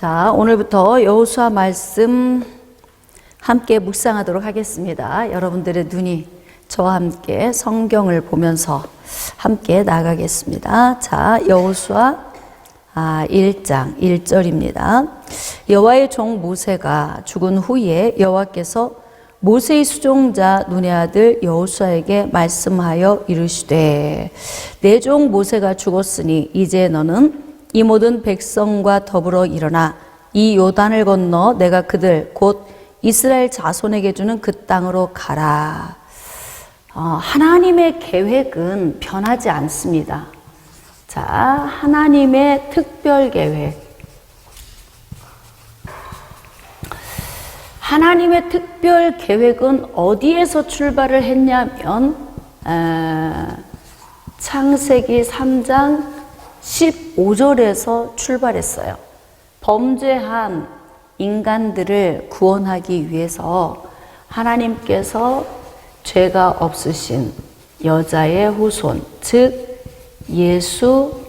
자, 오늘부터 여호수아 말씀 함께 묵상하도록 하겠습니다. 여러분들의 눈이 저와 함께 성경을 보면서 함께 나가겠습니다. 자, 여호수아 1장 1절입니다. 여호와의 종 모세가 죽은 후에 여호와께서 모세의 수종자 눈의 아들 여호수아에게 말씀하여 이르시되 내 종 모세가 죽었으니 이제 너는 이 모든 백성과 더불어 일어나 이 요단을 건너 내가 그들 곧 이스라엘 자손에게 주는 그 땅으로 가라. 하나님의 계획은 변하지 않습니다. 자, 하나님의 특별 계획. 하나님의 특별 계획은 어디에서 출발을 했냐면 창세기 3장 15절에서 출발했어요. 범죄한 인간들을 구원하기 위해서 하나님께서 죄가 없으신 여자의 후손, 즉 예수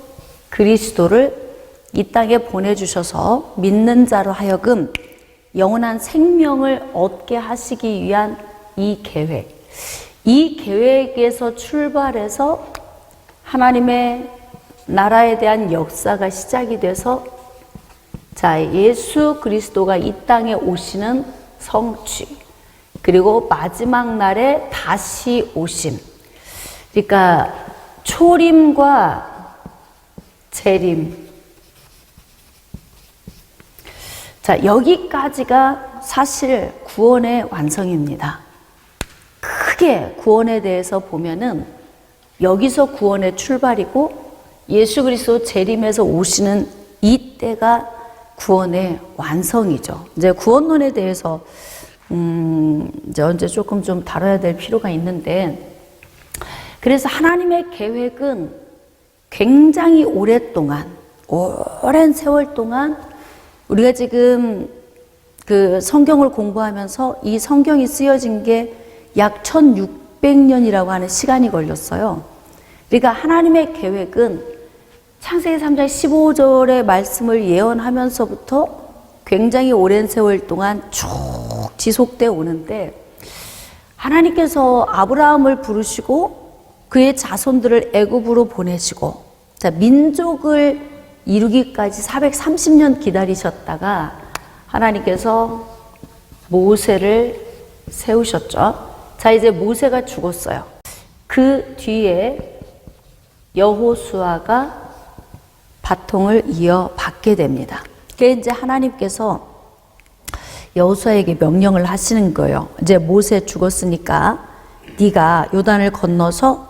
그리스도를 이 땅에 보내주셔서 믿는 자로 하여금 영원한 생명을 얻게 하시기 위한 이 계획. 이 계획에서 출발해서 하나님의 나라에 대한 역사가 시작이 돼서 자, 예수 그리스도가 이 땅에 오시는 성취, 그리고 마지막 날에 다시 오심. 그러니까 초림과 재림. 자, 여기까지가 사실 구원의 완성입니다. 크게 구원에 대해서 보면은 여기서 구원의 출발이고 예수 그리스도 재림에서 오시는 이때가 구원의 완성이죠. 이제 구원론에 대해서 이제 언제 조금 좀 다뤄야 될 필요가 있는데, 그래서 하나님의 계획은 굉장히 오랫동안, 오랜 세월 동안 우리가 지금 그 성경을 공부하면서 이 성경이 쓰여진 게 약 1600년이라고 하는 시간이 걸렸어요. 그러니까 하나님의 계획은 창세기 3장 15절의 말씀을 예언하면서부터 굉장히 오랜 세월 동안 쭉 지속되어 오는데, 하나님께서 아브라함을 부르시고 그의 자손들을 애굽으로 보내시고, 자, 민족을 이루기까지 430년 기다리셨다가 하나님께서 모세를 세우셨죠. 자, 이제 모세가 죽었어요. 그 뒤에 여호수아가 바통을 이어받게 됩니다. 그게 이제 하나님께서 여호수아에게 명령을 하시는 거예요. 이제 모세 죽었으니까 네가 요단을 건너서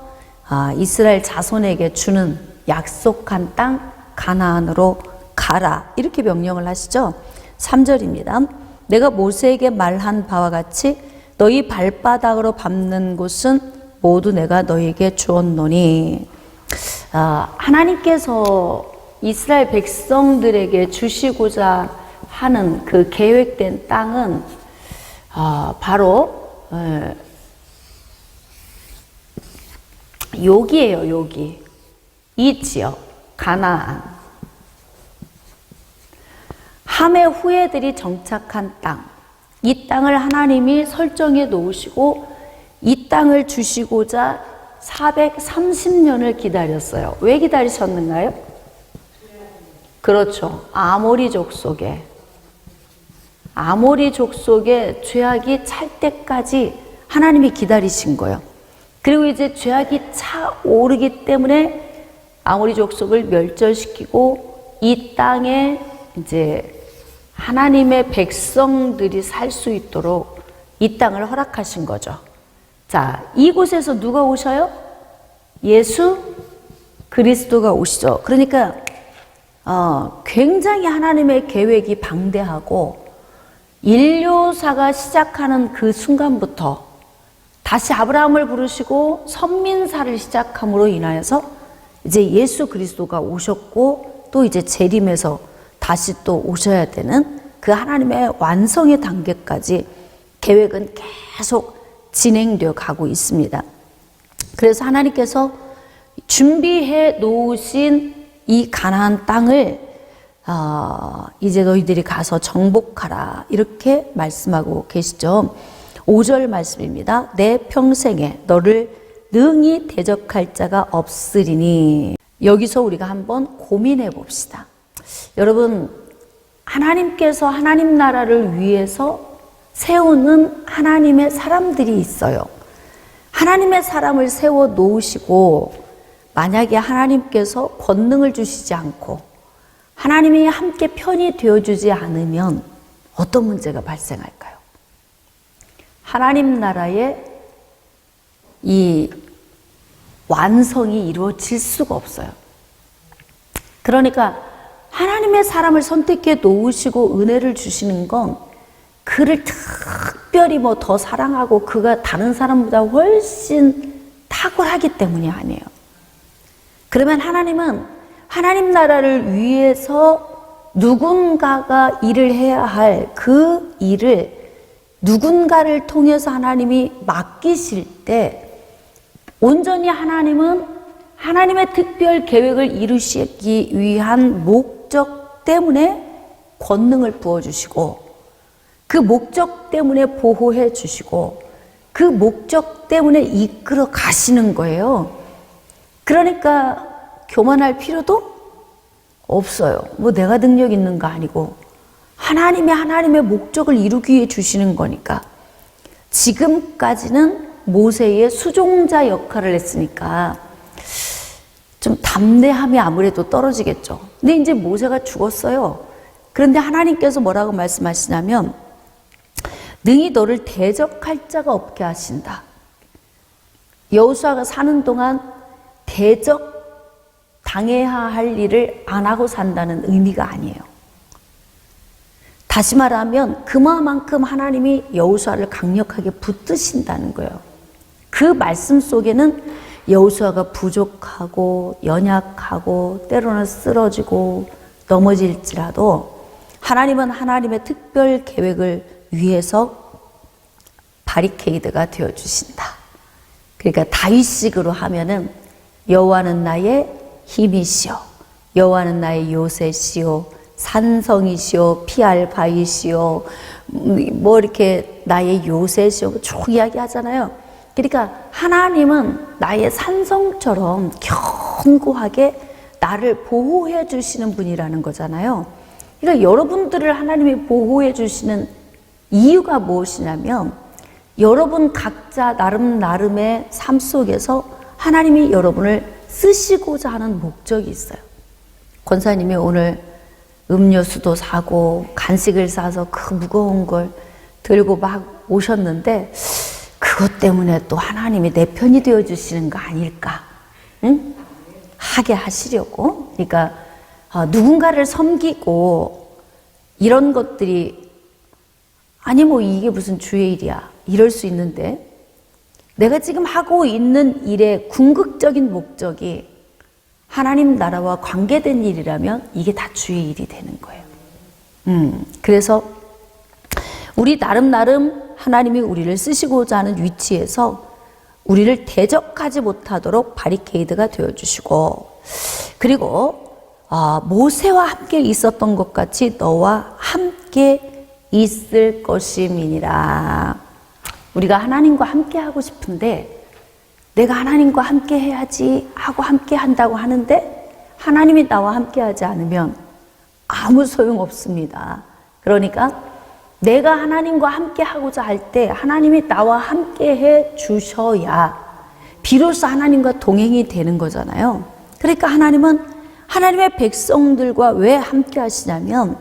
이스라엘 자손에게 주는 약속한 땅 가나안으로 가라. 이렇게 명령을 하시죠. 3절입니다. 내가 모세에게 말한 바와 같이 너희 발바닥으로 밟는 곳은 모두 내가 너희에게 주었노니. 하나님께서 이스라엘 백성들에게 주시고자 하는 그 계획된 땅은 바로 여기예요. 여기 이 지역 가나안, 함의 후예들이 정착한 땅, 이 땅을 하나님이 설정해 놓으시고 이 땅을 주시고자 430년을 기다렸어요. 왜 기다리셨는가요? 그렇죠. 아모리 족속의 죄악이 찰 때까지 하나님이 기다리신 거예요. 그리고 이제 죄악이 차오르기 때문에 아모리 족속을 멸절시키고 이 땅에 이제 하나님의 백성들이 살 수 있도록 이 땅을 허락하신 거죠. 자, 이곳에서 누가 오셔요? 예수 그리스도가 오시죠. 그러니까 굉장히 하나님의 계획이 방대하고, 인류사가 시작하는 그 순간부터 다시 아브라함을 부르시고 선민사를 시작함으로 인하여서 이제 예수 그리스도가 오셨고, 또 이제 재림에서 다시 또 오셔야 되는 그 하나님의 완성의 단계까지 계획은 계속 진행되어 가고 있습니다. 그래서 하나님께서 준비해 놓으신 이 가나안 땅을 이제 너희들이 가서 정복하라 이렇게 말씀하고 계시죠. 5절 말씀입니다. 내 평생에 너를 능히 대적할 자가 없으리니. 여기서 우리가 한번 고민해 봅시다. 여러분, 하나님께서 하나님 나라를 위해서 세우는 하나님의 사람들이 있어요. 하나님의 사람을 세워 놓으시고 만약에 하나님께서 권능을 주시지 않고 하나님이 함께 편이 되어주지 않으면 어떤 문제가 발생할까요? 하나님 나라의 이 완성이 이루어질 수가 없어요. 그러니까 하나님의 사람을 선택해 놓으시고 은혜를 주시는 건 그를 특별히 뭐 더 사랑하고 그가 다른 사람보다 훨씬 탁월하기 때문이 아니에요. 그러면 하나님은 하나님 나라를 위해서 누군가가 일을 해야 할 그 일을 누군가를 통해서 하나님이 맡기실 때 온전히 하나님은 하나님의 특별 계획을 이루시기 위한 목적 때문에 권능을 부어주시고 그 목적 때문에 보호해 주시고 그 목적 때문에 이끌어 가시는 거예요. 그러니까 교만할 필요도 없어요. 뭐 내가 능력 있는 거 아니고 하나님의 목적을 이루기 위해 주시는 거니까. 지금까지는 모세의 수종자 역할을 했으니까 좀 담대함이 아무래도 떨어지겠죠. 근데 이제 모세가 죽었어요. 그런데 하나님께서 뭐라고 말씀하시냐면 능히 너를 대적할 자가 없게 하신다. 여호수아가 사는 동안 대적 당해야 할 일을 안 하고 산다는 의미가 아니에요. 다시 말하면 그만큼 하나님이 여호수아를 강력하게 붙드신다는 거예요. 그 말씀 속에는 여호수아가 부족하고 연약하고 때로는 쓰러지고 넘어질지라도 하나님은 하나님의 특별 계획을 위해서 바리케이드가 되어주신다. 그러니까 다윗식으로 하면은 여호와는 나의 힘이시오, 여호와는 나의 요새시오, 산성이시오, 피할 바위시오, 뭐 이렇게 나의 요새시오 쭉 이야기하잖아요. 그러니까 하나님은 나의 산성처럼 견고하게 나를 보호해 주시는 분이라는 거잖아요. 그러니까 여러분들을 하나님이 보호해 주시는 이유가 무엇이냐면 여러분 각자 나름의 삶 속에서 하나님이 여러분을 쓰시고자 하는 목적이 있어요. 권사님이 오늘 음료수도 사고 간식을 사서 그 무거운 걸 들고 막 오셨는데 그것 때문에 또 하나님이 내 편이 되어주시는 거 아닐까? 응? 하게 하시려고. 그러니까 누군가를 섬기고 이런 것들이 아니 뭐 이게 무슨 주의 일이야 이럴 수 있는데 내가 지금 하고 있는 일의 궁극적인 목적이 하나님 나라와 관계된 일이라면 이게 다 주의 일이 되는 거예요. 그래서 우리 나름 하나님이 우리를 쓰시고자 하는 위치에서 우리를 대적하지 못하도록 바리케이드가 되어주시고 그리고 모세와 함께 있었던 것 같이 너와 함께 있을 것임이니라. 우리가 하나님과 함께 하고 싶은데 내가 하나님과 함께 해야지 하고 함께 한다고 하는데 하나님이 나와 함께 하지 않으면 아무 소용 없습니다. 그러니까 내가 하나님과 함께 하고자 할 때 하나님이 나와 함께 해 주셔야 비로소 하나님과 동행이 되는 거잖아요. 그러니까 하나님은 하나님의 백성들과 왜 함께 하시냐면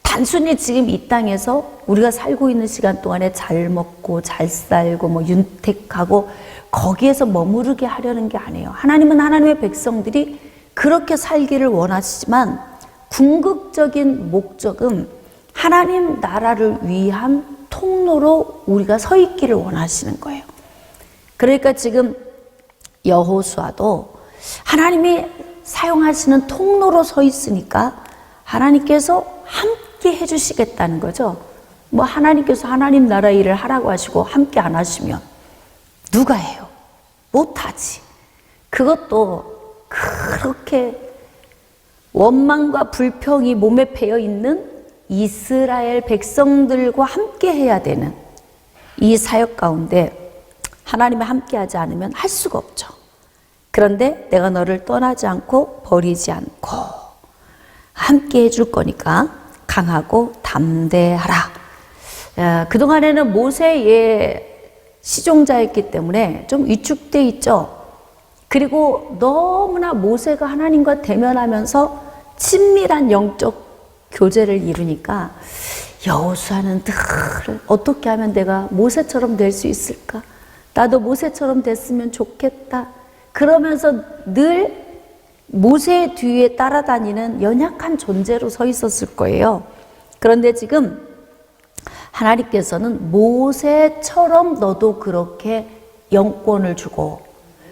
단순히 지금 이 땅에서 우리가 살고 있는 시간 동안에 잘 먹고 잘 살고 뭐 윤택하고 거기에서 머무르게 하려는 게 아니에요. 하나님은 하나님의 백성들이 그렇게 살기를 원하시지만 궁극적인 목적은 하나님 나라를 위한 통로로 우리가 서 있기를 원하시는 거예요. 그러니까 지금 여호수아도 하나님이 사용하시는 통로로 서 있으니까 하나님께서 함께 해주시겠다는 거죠. 뭐 하나님께서 하나님 나라 일을 하라고 하시고 함께 안 하시면 누가 해요? 못하지. 그것도 그렇게 원망과 불평이 몸에 배어 있는 이스라엘 백성들과 함께 해야 되는 이 사역 가운데 하나님이 함께 하지 않으면 할 수가 없죠. 그런데 내가 너를 떠나지 않고 버리지 않고 함께 해줄 거니까 강하고 담대하라. 그동안에는 모세의 시종자였기 때문에 좀 위축돼 있죠. 그리고 너무나 모세가 하나님과 대면하면서 친밀한 영적 교제를 이루니까 여호수아는 늘 어떻게 하면 내가 모세처럼 될 수 있을까? 나도 모세처럼 됐으면 좋겠다. 그러면서 늘 모세의 뒤에 따라다니는 연약한 존재로 서 있었을 거예요. 그런데 지금 하나님께서는 모세처럼 너도 그렇게 영권을 주고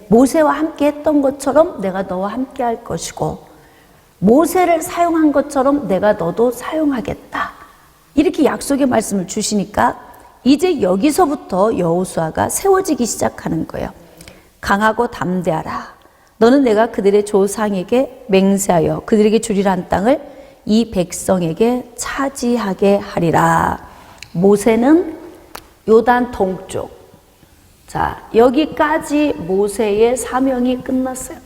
모세와 함께 했던 것처럼 내가 너와 함께 할 것이고 모세를 사용한 것처럼 내가 너도 사용하겠다. 이렇게 약속의 말씀을 주시니까 이제 여기서부터 여호수아가 세워지기 시작하는 거예요. 강하고 담대하라. 너는 내가 그들의 조상에게 맹세하여 그들에게 주리란 땅을 이 백성에게 차지하게 하리라. 모세는 요단 동쪽. 자, 여기까지 모세의 사명이 끝났어요.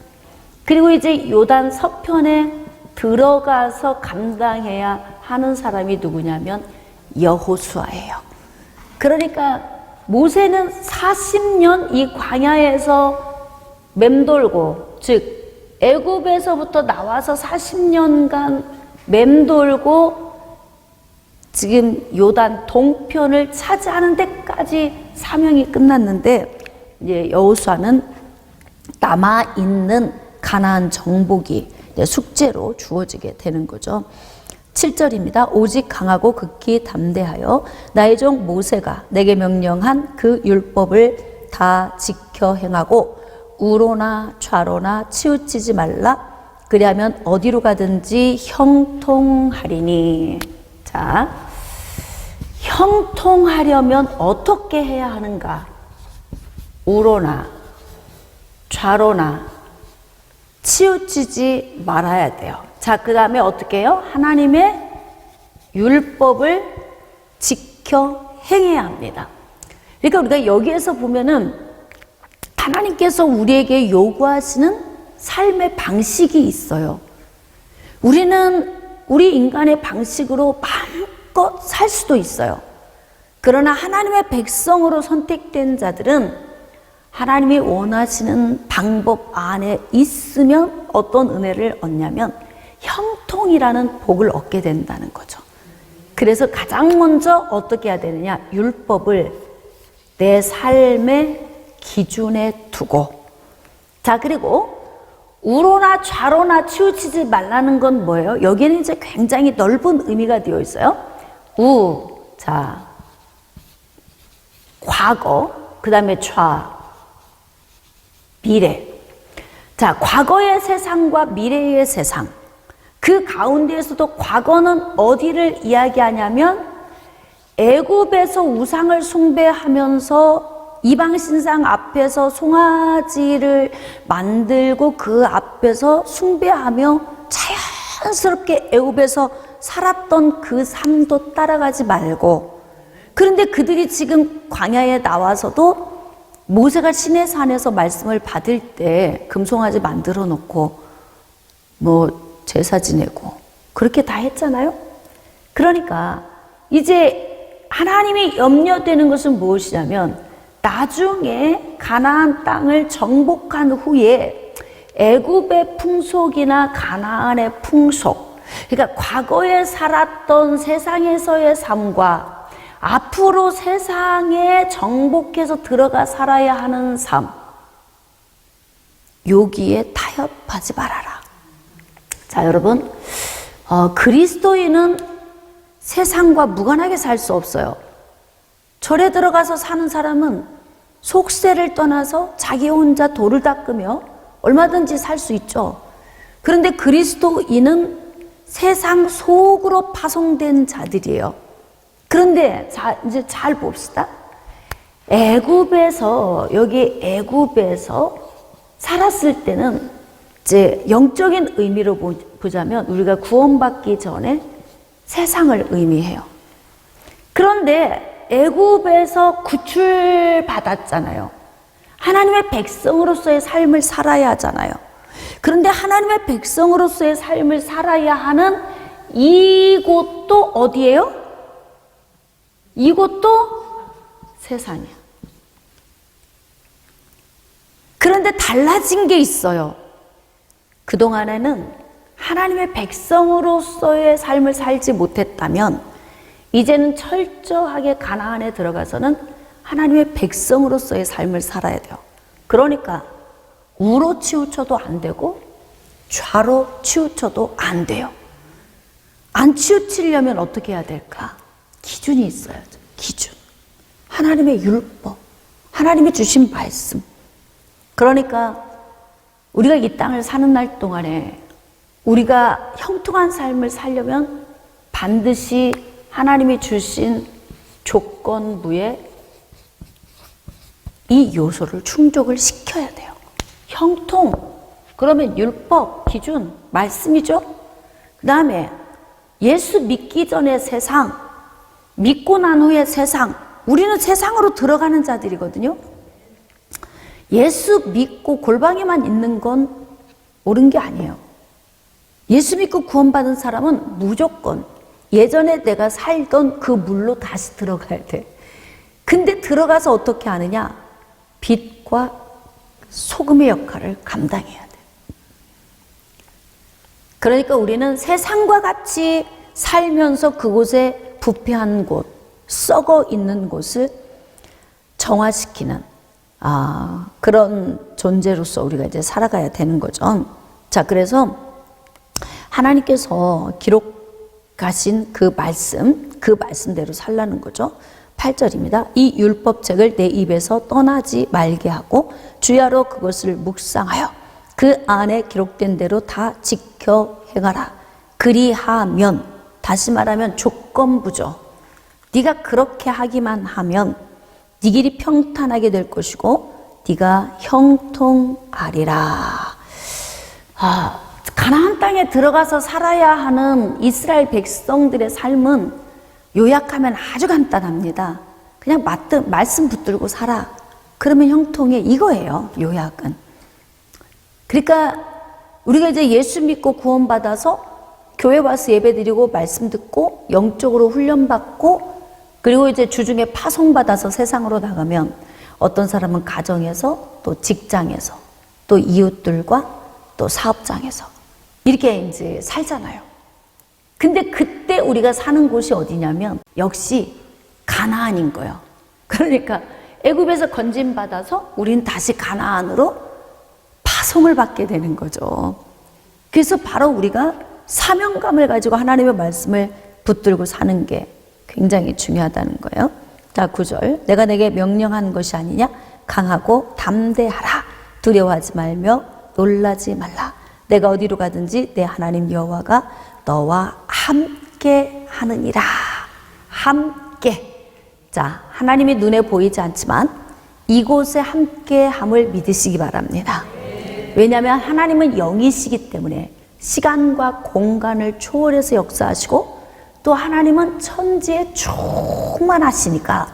그리고 이제 요단 서편에 들어가서 감당해야 하는 사람이 누구냐면 여호수아예요. 그러니까 모세는 40년 이 광야에서 맴돌고, 즉 애굽에서부터 나와서 40년간 맴돌고 지금 요단 동편을 차지하는 데까지 사명이 끝났는데 이제 여호수아는 남아 있는 가나안 정복이 숙제로 주어지게 되는 거죠. 7절입니다. 오직 강하고 극히 담대하여 나의 종 모세가 내게 명령한 그 율법을 다 지켜 행하고 우로나 좌로나 치우치지 말라. 그리하면 어디로 가든지 형통하리니. 자, 형통하려면 어떻게 해야 하는가? 우로나 좌로나 치우치지 말아야 돼요. 자, 그 다음에 어떻게 해요? 하나님의 율법을 지켜 행해야 합니다. 그러니까 우리가 여기에서 보면은 하나님께서 우리에게 요구하시는 삶의 방식이 있어요. 우리는 우리 인간의 방식으로 마음껏 살 수도 있어요. 그러나 하나님의 백성으로 선택된 자들은 하나님이 원하시는 방법 안에 있으면 어떤 은혜를 얻냐면 형통이라는 복을 얻게 된다는 거죠. 그래서 가장 먼저 어떻게 해야 되느냐? 율법을 내 삶의 기준에 두고. 자, 그리고 우로나 좌로나 치우치지 말라는 건 뭐예요? 여기에는 이제 굉장히 넓은 의미가 되어 있어요. 자, 과거, 그 다음에 좌, 미래. 자, 과거의 세상과 미래의 세상. 그 가운데에서도 과거는 어디를 이야기하냐면 애굽에서 우상을 숭배하면서 이방 신상 앞에서 송아지를 만들고 그 앞에서 숭배하며 자연스럽게 애굽에서 살았던 그 삶도 따라가지 말고, 그런데 그들이 지금 광야에 나와서도 모세가 시내산에서 말씀을 받을 때 금송아지 만들어 놓고 제사 지내고 그렇게 다 했잖아요. 그러니까 이제 하나님이 염려되는 것은 무엇이냐면 나중에 가나안 땅을 정복한 후에 애굽의 풍속이나 가나안의 풍속, 그러니까 과거에 살았던 세상에서의 삶과 앞으로 세상에 정복해서 들어가 살아야 하는 삶, 여기에 타협하지 말아라. 자, 여러분, 그리스도인은 세상과 무관하게 살 수 없어요. 절에 들어가서 사는 사람은 속세를 떠나서 자기 혼자 돌을 닦으며 얼마든지 살 수 있죠. 그런데 그리스도인은 세상 속으로 파송된 자들이에요. 그런데 이제 잘 봅시다. 애굽에서 살았을 때는 이제 영적인 의미로 보자면 우리가 구원받기 전에 세상을 의미해요. 그런데 애굽에서 구출받았잖아요. 하나님의 백성으로서의 삶을 살아야 하잖아요. 그런데 하나님의 백성으로서의 삶을 살아야 하는 이곳도 어디예요? 이곳도 세상이야. 그런데 달라진 게 있어요. 그동안에는 하나님의 백성으로서의 삶을 살지 못했다면 이제는 철저하게 가나안에 들어가서는 하나님의 백성으로서의 삶을 살아야 돼요. 그러니까 우로 치우쳐도 안 되고 좌로 치우쳐도 안 돼요. 안 치우치려면 어떻게 해야 될까? 기준이 있어야죠. 기준. 하나님의 율법, 하나님이 주신 말씀. 그러니까 우리가 이 땅을 사는 날 동안에 우리가 형통한 삶을 살려면 반드시 하나님이 주신 조건부에 이 요소를 충족을 시켜야 돼요. 형통, 그러면 율법, 기준, 말씀이죠. 그 다음에 예수 믿기 전의 세상, 믿고 난 후의 세상, 우리는 세상으로 들어가는 자들이거든요. 예수 믿고 골방에만 있는 건 옳은 게 아니에요. 예수 믿고 구원받은 사람은 무조건 예전에 내가 살던 그 물로 다시 들어가야 돼. 근데 들어가서 어떻게 하느냐? 빛과 소금의 역할을 감당해야 돼. 그러니까 우리는 세상과 같이 살면서 그곳에 부패한 곳, 썩어 있는 곳을 정화시키는 그런 존재로서 우리가 이제 살아가야 되는 거죠. 자, 그래서 하나님께서 기록하신 그 말씀대로 살라는 거죠. 8절입니다. 이 율법책을 내 입에서 떠나지 말게 하고 주야로 그것을 묵상하여 그 안에 기록된 대로 다 지켜 행하라. 그리하면, 다시 말하면 조건부죠. 네가 그렇게 하기만 하면 네 길이 평탄하게 될 것이고 네가 형통하리라. 가나안 땅에 들어가서 살아야 하는 이스라엘 백성들의 삶은 요약하면 아주 간단합니다. 그냥 말씀 붙들고 살아. 그러면 형통해. 이거예요, 요약은. 그러니까 우리가 이제 예수 믿고 구원받아서 교회 와서 예배드리고 말씀 듣고 영적으로 훈련받고 그리고 이제 주중에 파송받아서 세상으로 나가면 어떤 사람은 가정에서 또 직장에서 또 이웃들과 또 사업장에서 이렇게 이제 살잖아요. 근데 그때 우리가 사는 곳이 어디냐면 역시 가나안인 거예요. 그러니까 애굽에서 건진받아서 우리는 다시 가나안으로 파송을 받게 되는 거죠. 그래서 바로 우리가 사명감을 가지고 하나님의 말씀을 붙들고 사는 게 굉장히 중요하다는 거예요. 자, 9절. 내가 내게 명령한 것이 아니냐? 강하고 담대하라. 두려워하지 말며 놀라지 말라. 내가 어디로 가든지 내 하나님 여호와가 너와 함께 하느니라. 함께. 자, 하나님이 눈에 보이지 않지만 이곳에 함께함을 믿으시기 바랍니다. 왜냐하면 하나님은 영이시기 때문에 시간과 공간을 초월해서 역사하시고 또 하나님은 천지에 충만하시니까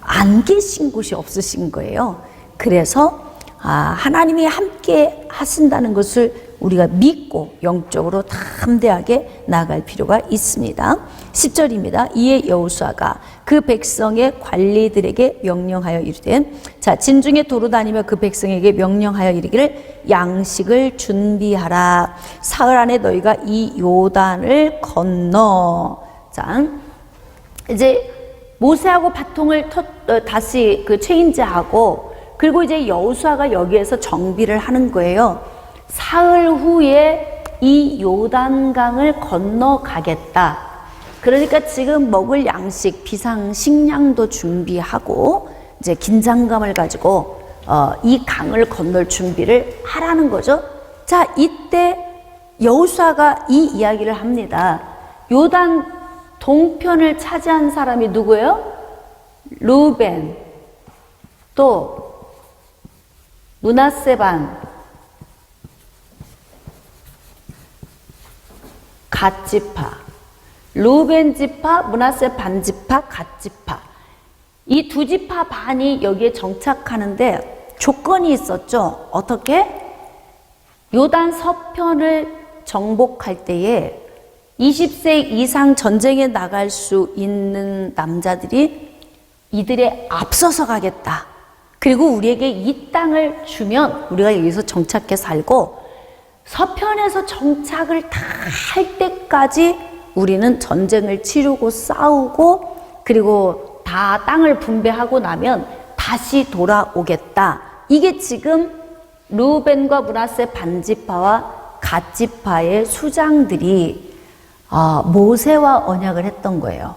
안 계신 곳이 없으신 거예요. 그래서 하나님이 함께 하신다는 것을 우리가 믿고 영적으로 담대하게 나아갈 필요가 있습니다. 10절입니다. 이에 여호수아가 그 백성의 관리들에게 명령하여 이르되, 자, 진중에 도로 다니며 그 백성에게 명령하여 이르기를 양식을 준비하라. 사흘 안에 너희가 이 요단을 건너. 자, 이제 모세하고 바통을 다시 그 체인지하고 그리고 이제 여호수아가 여기에서 정비를 하는 거예요. 사흘 후에 이 요단강을 건너가겠다. 그러니까 지금 먹을 양식, 비상식량도 준비하고 이제 긴장감을 가지고 이 강을 건널 준비를 하라는 거죠. 자, 이때 여호수아가 이 이야기를 합니다. 요단 동편을 차지한 사람이 누구예요? 르우벤, 또 므낫세 반, 갓지파, 루벤 지파, 므낫세 반 지파, 갓지파. 이 두 지파 반이 여기에 정착하는데 조건이 있었죠. 어떻게? 요단 서편을 정복할 때에 20세 이상 전쟁에 나갈 수 있는 남자들이 이들에 앞서서 가겠다. 그리고 우리에게 이 땅을 주면 우리가 여기서 정착해 살고, 서편에서 정착을 다 할 때까지 우리는 전쟁을 치르고 싸우고, 그리고 다 땅을 분배하고 나면 다시 돌아오겠다. 이게 지금 루벤과 므낫세 반지파와 갓지파의 수장들이 모세와 언약을 했던 거예요.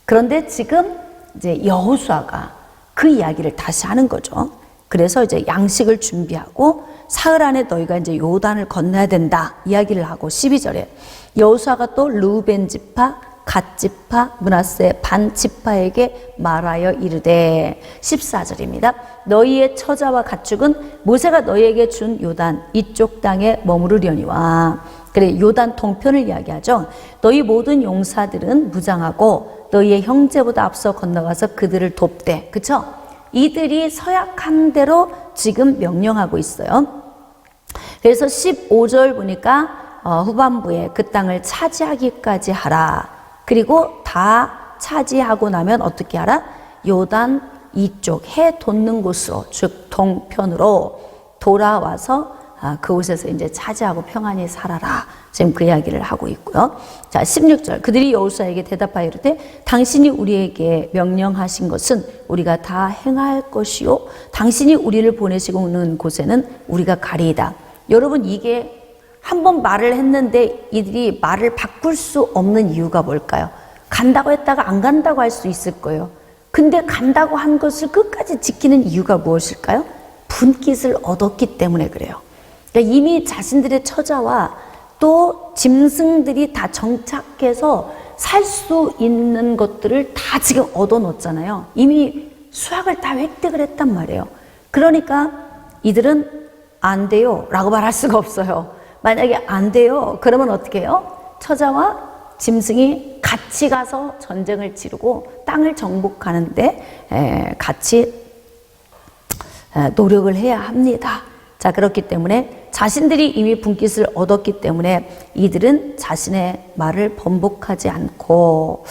그런데 지금 이제 여호수아가 그 이야기를 다시 하는 거죠. 그래서 이제 양식을 준비하고 사흘 안에 너희가 이제 요단을 건너야 된다 이야기를 하고, 12절에 여호수아가 또 루벤 지파, 갓지파, 므낫세 반 지파에게 말하여 이르되, 14절입니다. 너희의 처자와 가축은 모세가 너희에게 준 요단 이쪽 땅에 머무르려니와. 그래, 요단 동편을 이야기하죠. 너희 모든 용사들은 무장하고 너희의 형제보다 앞서 건너가서 그들을 돕되. 그쵸? 이들이 서약한 대로 지금 명령하고 있어요. 그래서 15절 보니까 후반부에 그 땅을 차지하기까지 하라. 그리고 다 차지하고 나면 어떻게 하라? 요단 이쪽 해 돋는 곳으로, 즉 동편으로 돌아와서 그곳에서 이제 차지하고 평안히 살아라. 지금 그 이야기를 하고 있고요. 자, 16절. 그들이 여호수아에게 대답하여 이르되, 당신이 우리에게 명령하신 것은 우리가 다 행할 것이요, 당신이 우리를 보내시고는 곳에는 우리가 가리이다. 여러분, 이게 한번 말을 했는데 이들이 말을 바꿀 수 없는 이유가 뭘까요? 간다고 했다가 안 간다고 할 수 있을 거예요. 근데 간다고 한 것을 끝까지 지키는 이유가 무엇일까요? 분깃을 얻었기 때문에 그래요. 그러니까 이미 자신들의 처자와 또 짐승들이 다 정착해서 살 수 있는 것들을 다 지금 얻어놓았잖아요. 이미 수확을 다 획득을 했단 말이에요. 그러니까 이들은 안 돼요 라고 말할 수가 없어요. 만약에 안 돼요 그러면 어떻게 해요? 처자와 짐승이 같이 가서 전쟁을 치르고 땅을 정복하는데 같이 노력을 해야 합니다. 자, 그렇기 때문에 자신들이 이미 분깃을 얻었기 때문에 이들은 자신의 말을 번복하지 않고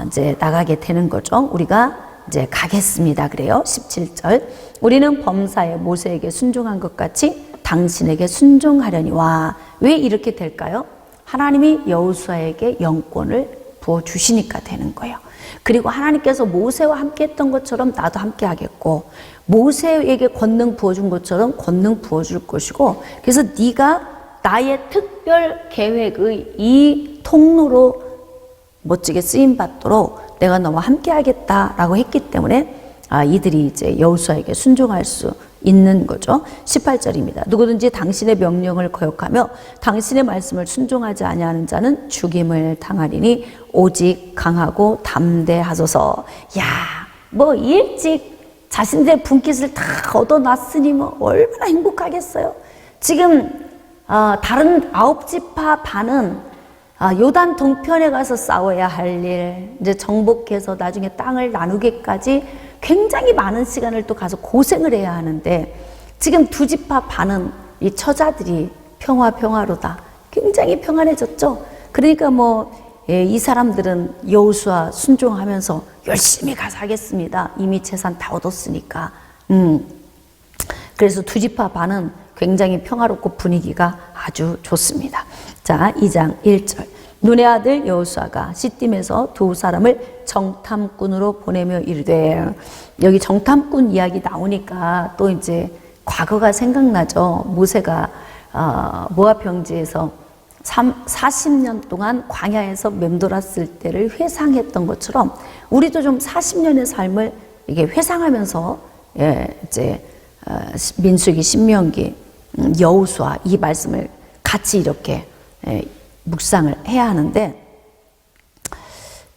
이제 나가게 되는 거죠. 우리가 이제 가겠습니다. 그래요. 17절. 우리는 범사에 모세에게 순종한 것 같이 당신에게 순종하려니와. 왜 이렇게 될까요? 하나님이 여호수아에게 영권을 부어주시니까 되는 거예요. 그리고 하나님께서 모세와 함께 했던 것처럼 나도 함께 하겠고, 모세에게 권능 부어준 것처럼 권능 부어줄 것이고, 그래서 네가 나의 특별 계획의 이 통로로 멋지게 쓰임받도록 내가 너와 함께 하겠다라고 했기 때문에 이들이 이제 여호수아에게 순종할 수 있는 거죠. 18절입니다. 누구든지 당신의 명령을 거역하며 당신의 말씀을 순종하지 아니하는 자는 죽임을 당하리니 오직 강하고 담대하소서. 야, 뭐 일찍 자신들의 분깃을 다 얻어놨으니 뭐 얼마나 행복하겠어요. 지금 다른 9지파 반은 요단 동편에 가서 싸워야 할 일, 이제 정복해서 나중에 땅을 나누기까지 굉장히 많은 시간을 또 가서 고생을 해야 하는데, 지금 2지파 반은 이 처자들이 평화로다. 굉장히 평안해졌죠. 그러니까 이 사람들은 여호수아 순종하면서 열심히 가서 하겠습니다. 이미 재산 다 얻었으니까. 그래서 2지파 반은 굉장히 평화롭고 분위기가 아주 좋습니다. 자, 2장 1절. 눈의 아들 여호수아가 시딤에서 두 사람을 정탐꾼으로 보내며 이르되. 여기 정탐꾼 이야기 나오니까 또 이제 과거가 생각나죠. 모세가 모압 평지에서 40년 동안 광야에서 맴돌았을 때를 회상했던 것처럼 우리도 좀 40년의 삶을 이게 회상하면서 이제 민수기, 신명기, 여호수아 이 말씀을 같이 이렇게 묵상을 해야 하는데,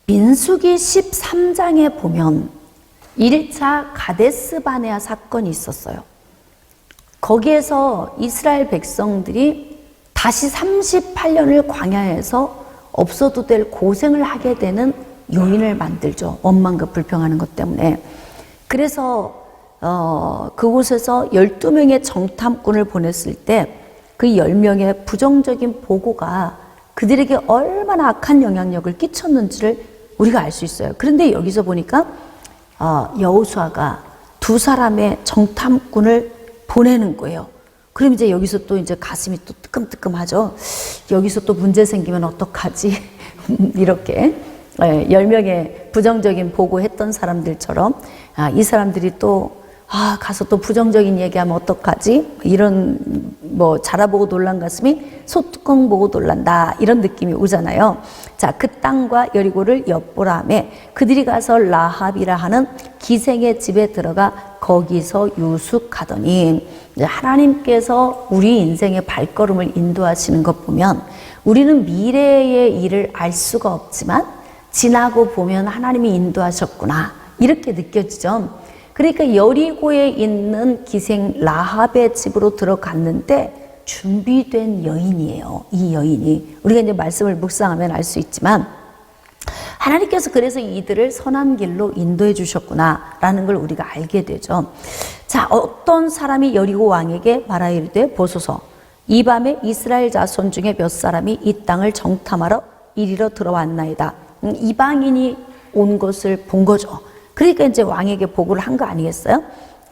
민수기 13장에 보면 1차 가데스 바네아 사건이 있었어요. 거기에서 이스라엘 백성들이 다 다시 38년을 광야에서 없어도 될 고생을 하게 되는 요인을 만들죠. 원망과 불평하는 것 때문에. 그래서 그곳에서 12명의 정탐꾼을 보냈을 때 그 10명의 부정적인 보고가 그들에게 얼마나 악한 영향력을 끼쳤는지를 우리가 알 수 있어요. 그런데 여기서 보니까 여호수아가 두 사람의 정탐꾼을 보내는 거예요. 그럼 이제 여기서 또 이제 가슴이 또 뜨끔뜨끔하죠. 여기서 또 문제 생기면 어떡하지? 이렇게 10명의 부정적인 보고했던 사람들처럼 이 사람들이 또 가서 또 부정적인 얘기하면 어떡하지? 이런 자라보고 놀란 가슴이 소뚜껑 보고 놀란다 이런 느낌이 오잖아요. 자, 그 땅과 여리고를 엿보라매 그들이 가서 라합이라 하는 기생의 집에 들어가 거기서 유숙하더니, 하나님께서 우리 인생의 발걸음을 인도하시는 것 보면 우리는 미래의 일을 알 수가 없지만 지나고 보면 하나님이 인도하셨구나 이렇게 느껴지죠. 그러니까 여리고에 있는 기생 라합의 집으로 들어갔는데 준비된 여인이에요. 이 여인이 우리가 이제 말씀을 묵상하면 알 수 있지만 하나님께서 그래서 이들을 선한 길로 인도해 주셨구나라는 걸 우리가 알게 되죠. 자, 어떤 사람이 여리고 왕에게 말하이르되 보소서 이 밤에 이스라엘 자손 중에 몇 사람이 이 땅을 정탐하러 이리로 들어왔나이다. 이방인이 온 것을 본 거죠. 그러니까 이제 왕에게 보고를 한 거 아니겠어요?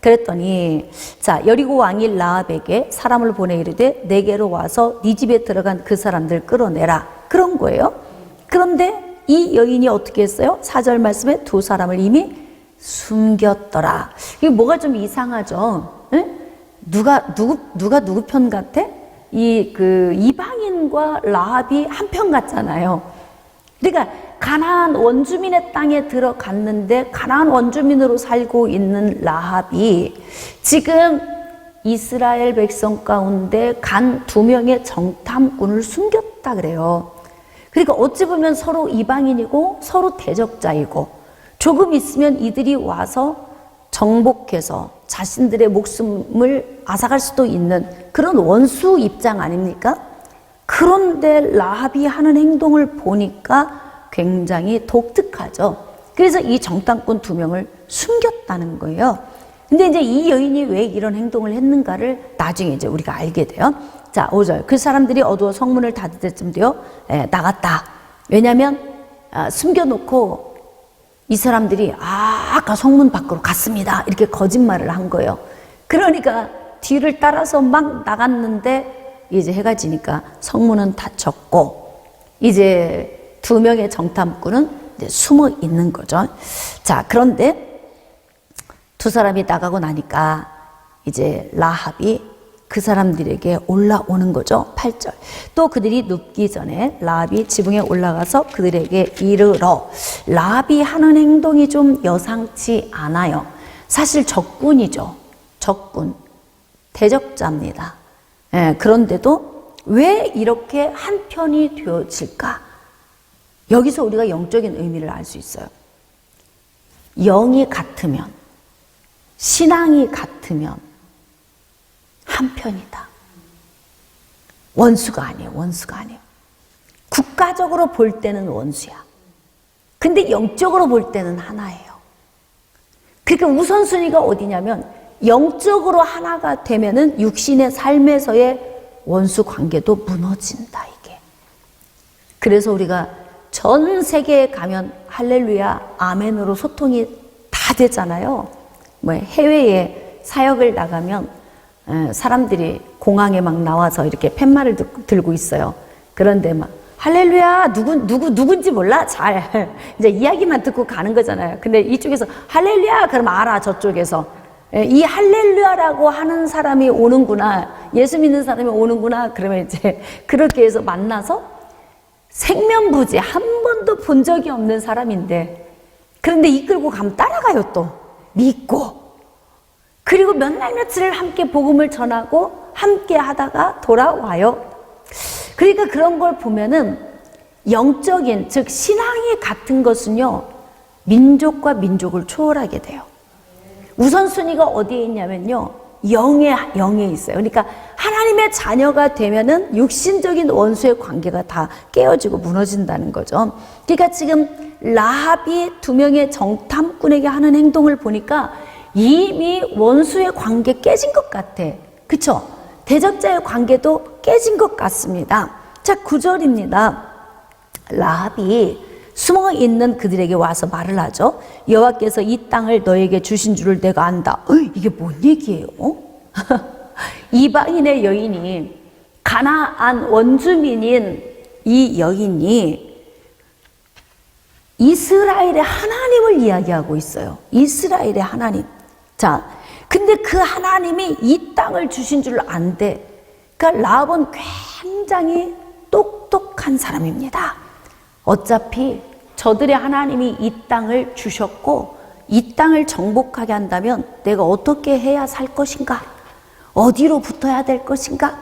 그랬더니 자, 여리고 왕이 라합에게 사람을 보내 이르되 내게로 와서 네 집에 들어간 그 사람들 끌어내라 그런 거예요. 그런데 이 여인이 어떻게 했어요? 4절 말씀에 두 사람을 이미 숨겼더라. 이게 뭐가 좀 이상하죠? 에? 누가 누구 편 같아? 이방인과 라합이 한 편 같잖아요. 그러니까 가나안 원주민의 땅에 들어갔는데 가나안 원주민으로 살고 있는 라합이 지금 이스라엘 백성 가운데 간 2명의 정탐꾼을 숨겼다 그래요. 그러니까 어찌 보면 서로 이방인이고 서로 대적자이고 조금 있으면 이들이 와서 정복해서 자신들의 목숨을 앗아갈 수도 있는 그런 원수 입장 아닙니까? 그런데 라합이 하는 행동을 보니까 굉장히 독특하죠. 그래서 이 정탐꾼 2명을 숨겼다는 거예요. 근데 이제 이 여인이 왜 이런 행동을 했는가를 나중에 이제 우리가 알게 돼요. 자, 5절. 그 사람들이 어두워 성문을 닫을 때쯤 되어 나갔다. 왜냐하면 숨겨놓고 이 사람들이 아까 성문 밖으로 갔습니다. 이렇게 거짓말을 한 거예요. 그러니까 뒤를 따라서 막 나갔는데 이제 해가 지니까 성문은 닫혔고 이제 2명의 정탐꾼은 이제 숨어 있는 거죠. 자, 그런데 두 사람이 나가고 나니까 이제 라합이 그 사람들에게 올라오는 거죠. 8절. 또 그들이 눕기 전에 라합이 지붕에 올라가서 그들에게 이르러. 라합이 하는 행동이 좀 여상치 않아요. 사실 적군이죠. 적군. 대적자입니다. 그런데도 왜 이렇게 한편이 되어질까? 여기서 우리가 영적인 의미를 알 수 있어요. 영이 같으면, 신앙이 같으면 한편이다. 원수가 아니에요. 원수가 아니에요. 국가적으로 볼 때는 원수야. 근데 영적으로 볼 때는 하나예요. 그러니까 우선순위가 어디냐면 영적으로 하나가 되면은 육신의 삶에서의 원수 관계도 무너진다, 이게. 그래서 우리가 전 세계에 가면 할렐루야, 아멘으로 소통이 다 되잖아요. 해외에 사역을 나가면 사람들이 공항에 막 나와서 이렇게 팻말을 들고 있어요. 그런데 막 할렐루야, 누군지 몰라? 잘 이제 이야기만 듣고 가는 거잖아요. 근데 이쪽에서 할렐루야 그러면 알아, 저쪽에서. 이 할렐루야라고 하는 사람이 오는구나, 예수 믿는 사람이 오는구나, 그러면 이제 그렇게 해서 만나서 생면부지 한 번도 본 적이 없는 사람인데, 그런데 이끌고 가면 따라가요. 또 믿고, 그리고 몇 날 며칠을 함께 복음을 전하고 함께 하다가 돌아와요. 그러니까 그런 걸 보면은 영적인, 즉 신앙이 같은 것은요, 민족과 민족을 초월하게 돼요. 우선순위가 어디에 있냐면요, 영에 있어요. 그러니까 하나님의 자녀가 되면은 육신적인 원수의 관계가 다 깨어지고 무너진다는 거죠. 그러니까 지금 라합이 두 명의 정탐꾼에게 하는 행동을 보니까 이미 원수의 관계 깨진 것 같아. 그쵸? 대적자의 관계도 깨진 것 같습니다. 자, 9절입니다. 라합이 숨어 있는 그들에게 와서 말을 하죠. 여호와께서 이 땅을 너에게 주신 줄을 내가 안다. 이게 뭔 얘기예요? 이방인의 여인이, 가나안 원주민인 이 여인이 이스라엘의 하나님을 이야기하고 있어요. 이스라엘의 하나님. 자, 근데 그 하나님이 이 땅을 주신 줄 안대. 그러니까 라합은 굉장히 똑똑한 사람입니다. 어차피 저들의 하나님이 이 땅을 주셨고 이 땅을 정복하게 한다면 내가 어떻게 해야 살 것인가? 어디로 붙어야 될 것인가?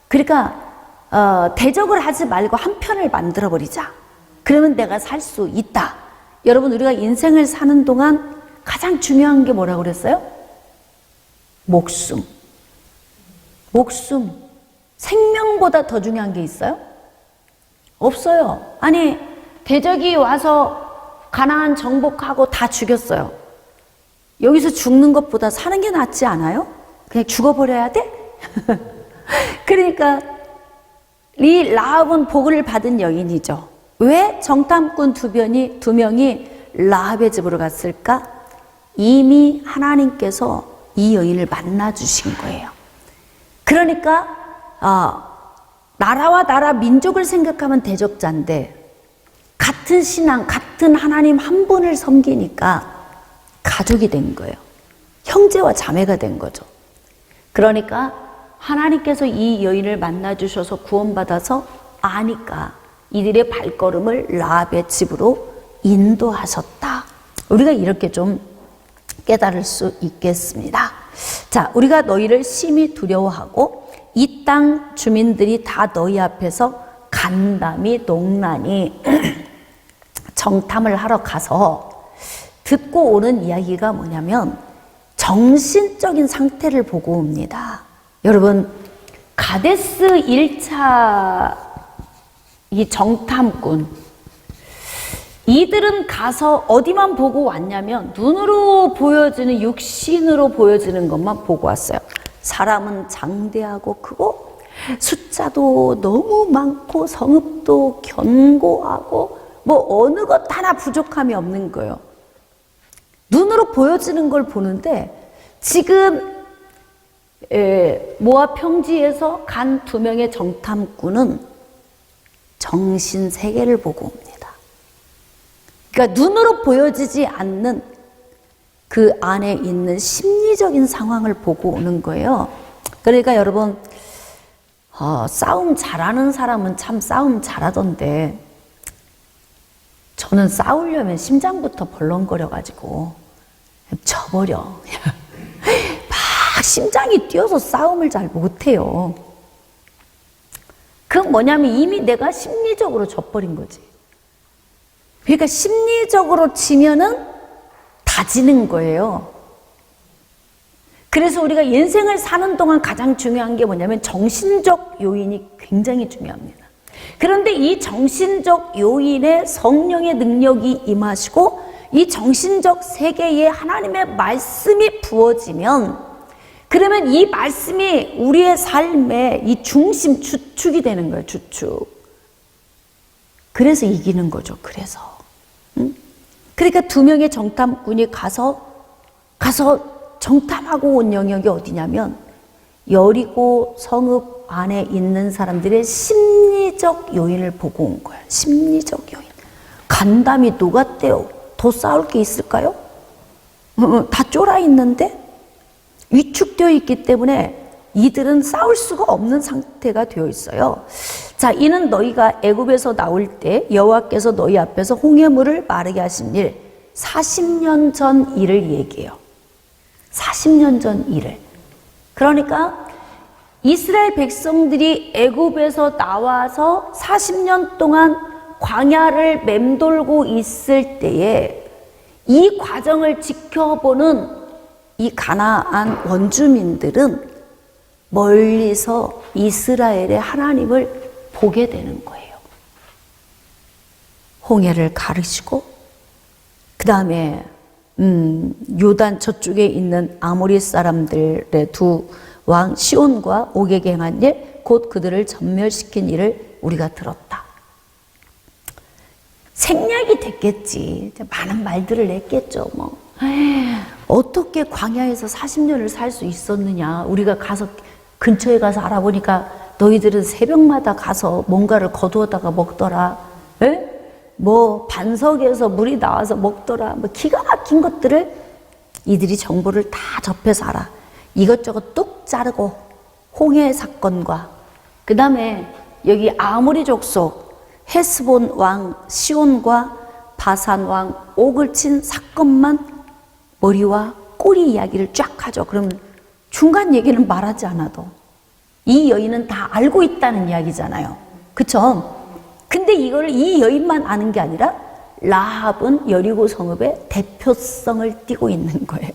그러니까 대적을 하지 말고 한 편을 만들어버리자. 그러면 내가 살 수 있다. 여러분, 우리가 인생을 사는 동안 가장 중요한 게 뭐라고 그랬어요? 목숨. 생명보다 더 중요한 게 있어요? 없어요. 아니, 대적이 와서 가나안 정복하고 다 죽였어요. 여기서 죽는 것보다 사는 게 낫지 않아요? 그냥 죽어버려야 돼? 그러니까 이 라합은 복을 받은 여인이죠. 왜 정탐꾼 두 명이 라합의 집으로 갔을까? 이미 하나님께서 이 여인을 만나 주신 거예요. 그러니까 나라와 나라 민족을 생각하면 대적자인데 같은 신앙, 같은 하나님 한 분을 섬기니까 가족이 된 거예요. 형제와 자매가 된 거죠. 그러니까 하나님께서 이 여인을 만나 주셔서 구원받아서 아니까 이들의 발걸음을 라합의 집으로 인도하셨다. 우리가 이렇게 좀 깨달을 수 있겠습니다. 자, 우리가 너희를 심히 두려워하고 이 땅 주민들이 다 너희 앞에서 간담이 농란이 정탐을 하러 가서 듣고 오는 이야기가 뭐냐면 정신적인 상태를 보고 옵니다. 여러분, 가데스 1차 이 정탐꾼, 이들은 가서 어디만 보고 왔냐면 눈으로 보여지는, 육신으로 보여지는 것만 보고 왔어요. 사람은 장대하고 크고 숫자도 너무 많고 성읍도 견고하고 뭐 어느 것 하나 부족함이 없는 거예요. 눈으로 보여지는 걸 보는데 지금 모압 평지에서 간 두 명의 정탐꾼은 정신 세계를 보고 옵니다. 그러니까 눈으로 보여지지 않는 그 안에 있는 심리적인 상황을 보고 오는 거예요. 그러니까 여러분, 싸움 잘하는 사람은 참 싸움 잘하던데 저는 싸우려면 심장부터 벌렁거려가지고 져버려. 막 심장이 뛰어서 싸움을 잘 못해요. 그건 뭐냐면 이미 내가 심리적으로 져버린 거지. 그러니까 심리적으로 지면은 다지는 거예요. 그래서 우리가 인생을 사는 동안 가장 중요한 게 뭐냐면 정신적 요인이 굉장히 중요합니다. 그런데 이 정신적 요인에 성령의 능력이 임하시고 이 정신적 세계에 하나님의 말씀이 부어지면, 그러면 이 말씀이 우리의 삶의 이 중심, 주축이 되는 거예요. 주축. 그래서 이기는 거죠. 그래서. 그러니까 두 명의 정탐꾼이 가서 정탐하고 온 영역이 어디냐면 여리고 성읍 안에 있는 사람들의 심리적 요인을 보고 온 거예요. 심리적 요인. 간담이 녹았대요. 더 싸울 게 있을까요? 다 쫄아 있는데 위축되어 있기 때문에 이들은 싸울 수가 없는 상태가 되어 있어요. 자, 이는 너희가 애굽에서 나올 때 여호와께서 너희 앞에서 홍해물을 마르게 하신 일, 40년 전 일을 얘기해요. 40년 전 일을. 그러니까 이스라엘 백성들이 애굽에서 나와서 40년 동안 광야를 맴돌고 있을 때에 이 과정을 지켜보는 이 가나안 원주민들은 멀리서 이스라엘의 하나님을 보게 되는 거예요. 홍해를 가르시고 그 다음에 요단 저쪽에 있는 아모리 사람들의 두 왕 시온과 옥에게 행한 일, 곧 그들을 전멸시킨 일을 우리가 들었다. 생략이 됐겠지. 많은 말들을 했겠죠. 뭐 어떻게 광야에서 40년을 살 수 있었느냐. 우리가 가서 근처에 가서 알아보니까 너희들은 새벽마다 가서 뭔가를 거두어다가 먹더라. 에? 뭐 반석에서 물이 나와서 먹더라. 뭐 기가 막힌 것들을 이들이 정보를 다 접해서 알아. 이것저것 뚝 자르고 홍해 사건과 그 다음에 여기 아모리 족속 헤스본 왕 시온과 바산 왕 옥을 친 사건만 머리와 꼬리 이야기를 쫙 하죠. 그러면 중간 얘기는 말하지 않아도 이 여인은 다 알고 있다는 이야기잖아요. 그쵸? 근데 이거를 이 여인만 아는 게 아니라 라합은 여리고 성읍의 대표성을 띠고 있는 거예요.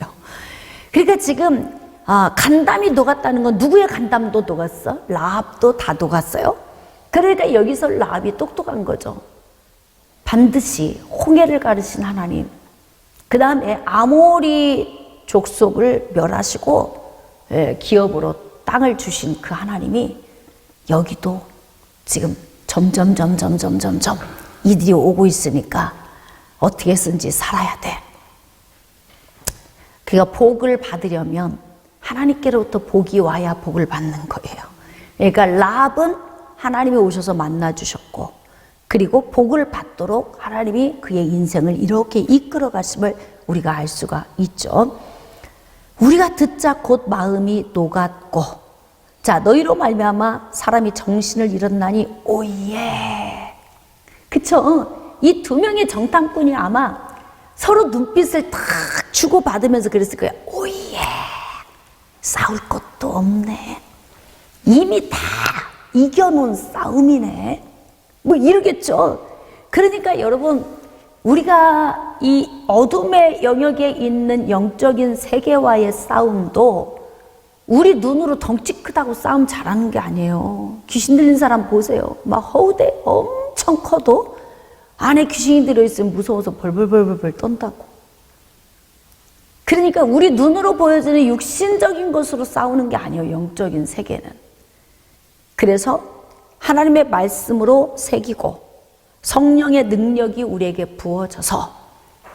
그러니까 지금 간담이 녹았다는 건 누구의 간담도 녹았어? 라합도 다 녹았어요. 그러니까 여기서 라합이 똑똑한 거죠. 반드시 홍해를 가르신 하나님, 그 다음에 아모리 족속을 멸하시고 기업으로 땅을 주신 그 하나님이 여기도 지금 점점 이들이 오고 있으니까 어떻게 해서든지 살아야 돼. 그러니까 복을 받으려면 하나님께로부터 복이 와야 복을 받는 거예요. 그러니까 라합은 하나님이 오셔서 만나주셨고, 그리고 복을 받도록 하나님이 그의 인생을 이렇게 이끌어 가심을 우리가 알 수가 있죠. 우리가 듣자 곧 마음이 녹았고, 자 너희로 말미암아 사람이 정신을 잃었나니 오예. 그쵸? 이 두 명의 정탐꾼이 아마 서로 눈빛을 탁 주고받으면서 그랬을 거야. 오예. 싸울 것도 없네. 이미 다 이겨놓은 싸움이네. 뭐 이러겠죠. 그러니까 여러분, 우리가 이 어둠의 영역에 있는 영적인 세계와의 싸움도 우리 눈으로 덩치 크다고 싸움 잘하는 게 아니에요. 귀신 들린 사람 보세요. 막 허우대 엄청 커도 안에 귀신이 들어있으면 무서워서 벌벌 떤다고. 그러니까 우리 눈으로 보여지는 육신적인 것으로 싸우는 게 아니에요. 영적인 세계는. 그래서 하나님의 말씀으로 새기고 성령의 능력이 우리에게 부어져서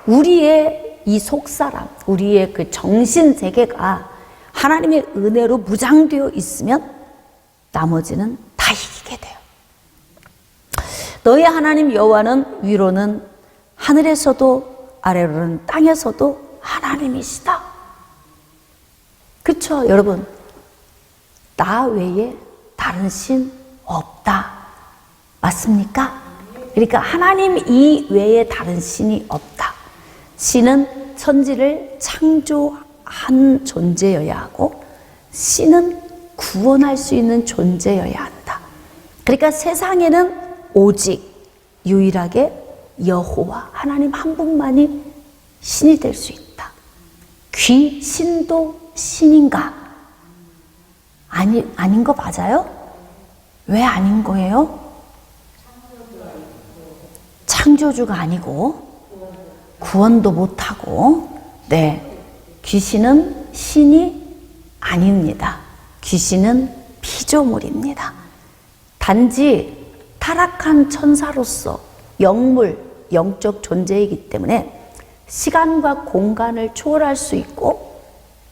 우리의 이 속사람, 우리의 그 정신세계가 하나님의 은혜로 무장되어 있으면 나머지는 다 이기게 돼요. 너희 하나님 여호와는 위로는 하늘에서도 아래로는 땅에서도 하나님이시다. 그렇죠, 여러분? 나 외에 다른 신 없다. 맞습니까? 그러니까 하나님 이외에 다른 신이 없다. 신은 천지를 창조한 존재여야 하고 신은 구원할 수 있는 존재여야 한다. 그러니까 세상에는 오직 유일하게 여호와 하나님 한 분만이 신이 될 수 있다. 귀신도 신인가? 아닌 거 맞아요? 왜 아닌 거예요? 창조주가 아니고 구원도 못하고, 네, 귀신은 신이 아닙니다. 귀신은 피조물입니다. 단지 타락한 천사로서 영물, 영적 존재이기 때문에 시간과 공간을 초월할 수 있고,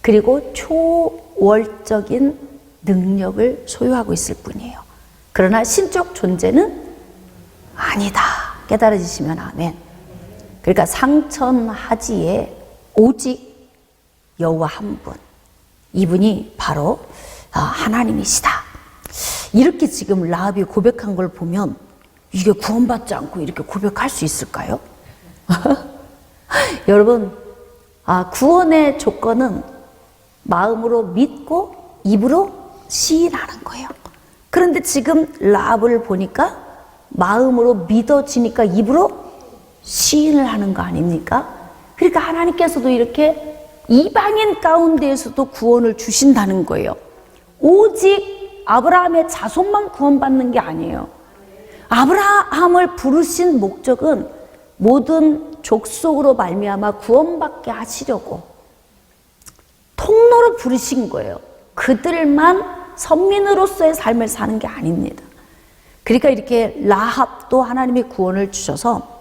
그리고 초월적인 능력을 소유하고 있을 뿐이에요. 그러나 신적 존재는 아니다. 깨달아지시면 아멘. 그러니까 상천하지에 오직 여호와 한 분, 이분이 바로 하나님이시다. 이렇게 지금 라합이 고백한 걸 보면 이게 구원받지 않고 이렇게 고백할 수 있을까요? 여러분, 구원의 조건은 마음으로 믿고 입으로 시인하는 거예요. 그런데 지금 라합을 보니까 마음으로 믿어지니까 입으로 시인을 하는 거 아닙니까? 그러니까 하나님께서도 이렇게 이방인 가운데에서도 구원을 주신다는 거예요. 오직 아브라함의 자손만 구원받는 게 아니에요. 아브라함을 부르신 목적은 모든 족속으로 말미암아 구원받게 하시려고 통로로 부르신 거예요. 그들만 선민으로서의 삶을 사는 게 아닙니다. 그러니까 이렇게 라합도 하나님이 구원을 주셔서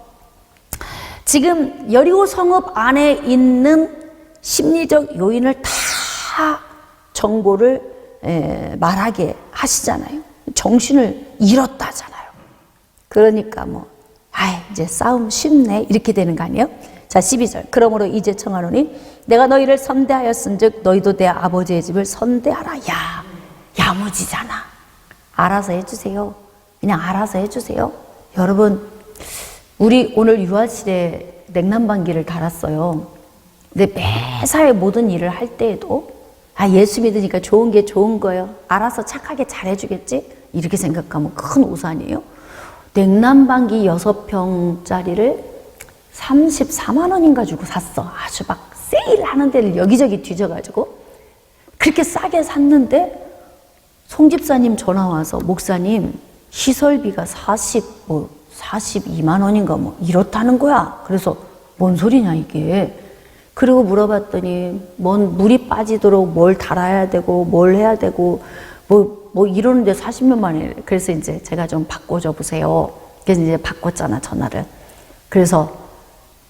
지금 여리고 성읍 안에 있는 심리적 요인을 다 정보를 말하게 하시잖아요. 정신을 잃었다잖아요. 그러니까 이제 싸움 쉽네 이렇게 되는 거 아니에요? 자, 12절. 그러므로 이제 청하노니 내가 너희를 선대하였은즉 너희도 내 아버지의 집을 선대하라. 야무지잖아. 알아서 해주세요. 그냥 알아서 해주세요. 여러분, 우리 오늘 유아실에 냉난방기를 달았어요. 근데 매사에 모든 일을 할 때에도 예수 믿으니까 좋은 게 좋은 거예요. 알아서 착하게 잘해주겠지? 이렇게 생각하면 큰 오산이에요. 냉난방기 6평짜리를 34만 원인가 주고 샀어. 아주 막 세일하는 데를 여기저기 뒤져가지고 그렇게 싸게 샀는데 송 집사님 전화 와서 목사님 시설비가 42만 원인가 이렇다는 거야. 그래서 뭔 소리냐 이게. 그리고 물어봤더니 물이 빠지도록 뭘 달아야 되고 뭘 해야 되고 이러는데 40몇 만원이래. 그래서 이제 제가 좀 바꿔줘 보세요. 그래서 이제 바꿨잖아, 전화를. 그래서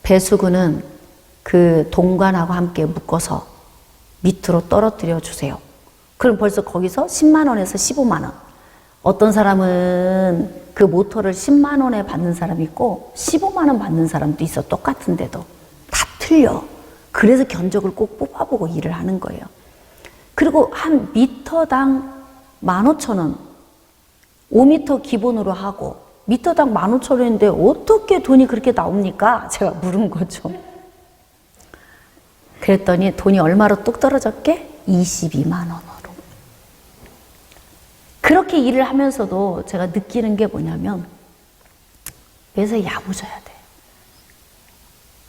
배수구는 그 동관하고 함께 묶어서 밑으로 떨어뜨려 주세요. 그럼 벌써 거기서 10만 원에서 15만 원. 어떤 사람은 그 모터를 10만 원에 받는 사람이 있고 15만 원 받는 사람도 있어. 똑같은데도 다 틀려. 그래서 견적을 꼭 뽑아보고 일을 하는 거예요. 그리고 한 미터당 15,000원, 5미터 기본으로 하고 미터당 15,000원인데 어떻게 돈이 그렇게 나옵니까? 제가 물은 거죠. 그랬더니 돈이 얼마로 뚝 떨어졌게? 22만 원으로. 그렇게 일을 하면서도 제가 느끼는 게 뭐냐면 매사에 야무져야 돼.